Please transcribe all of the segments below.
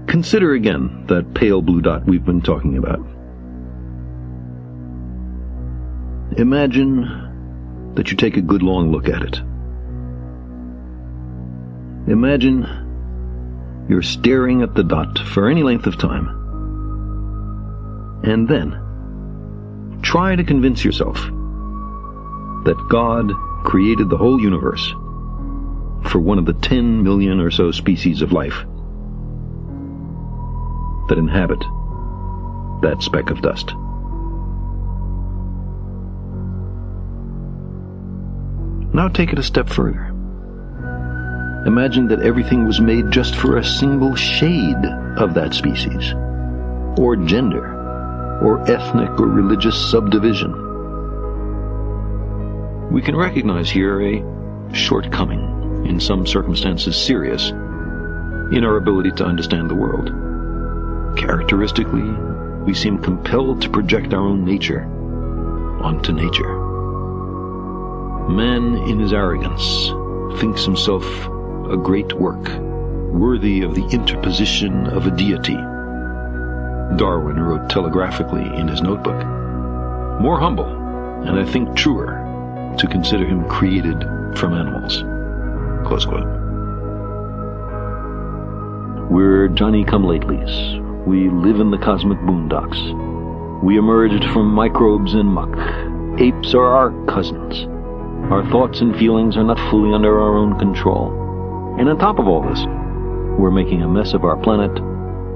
Consider again that pale blue dot we've been talking about. Imagine that you take a good long look at it. Imagine you're staring at the dot for any length of time. And then try to convince yourself that God created the whole universe for one of the 10 million or so species of life that inhabit that speck of dust. Now take it a step further. Imagine that everything was made just for a single shade of that species, or gender, or ethnic or religious subdivision. We can recognize here a shortcoming, in some circumstances serious, in our ability to understand the world. Characteristically, we seem compelled to project our own nature onto nature. Man, in his arrogance, thinks himself a great work, worthy of the interposition of a deity. Darwin wrote telegraphically in his notebook, "More humble, and I think truer, to consider him created from animals." Close quote. We're Johnny-come-latelys. We live in the cosmic boondocks. We emerged from microbes and muck. Apes are our cousins. Our thoughts and feelings are not fully under our own control. And on top of all this, we're making a mess of our planet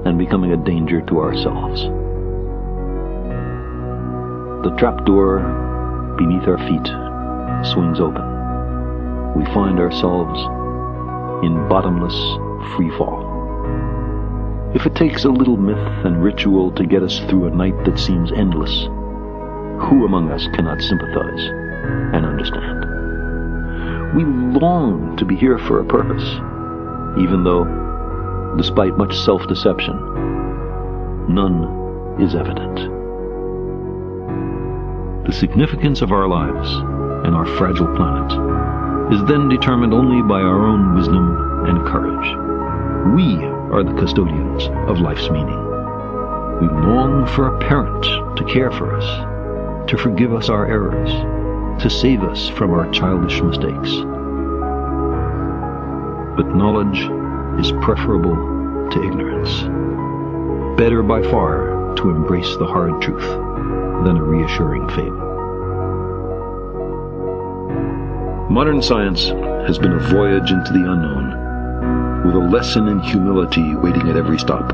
and becoming a danger to ourselves. The trapdoor beneath our feet swings open. We find ourselves in bottomless free fall. If it takes a little myth and ritual to get us through a night that seems endless, who among us cannot sympathize and understand? We long to be here for a purpose, even though, despite much self-deception, none is evident. The significance of our lives and our fragile planet is then determined only by our own wisdom and courage. We are the custodians of life's meaning. We long for a parent to care for us, to forgive us our errors, to save us from our childish mistakes. But knowledge is preferable to ignorance. Better by far to embrace the hard truth than a reassuring fable. Modern science has been a voyage into the unknown, with a lesson in humility waiting at every stop.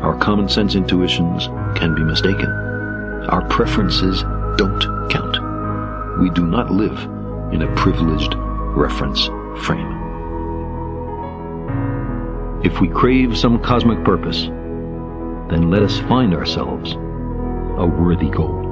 Our common sense intuitions can be mistaken. Our preferences don't count. We do not live in a privileged reference frame. If we crave some cosmic purpose, then let us find ourselves a worthy goal.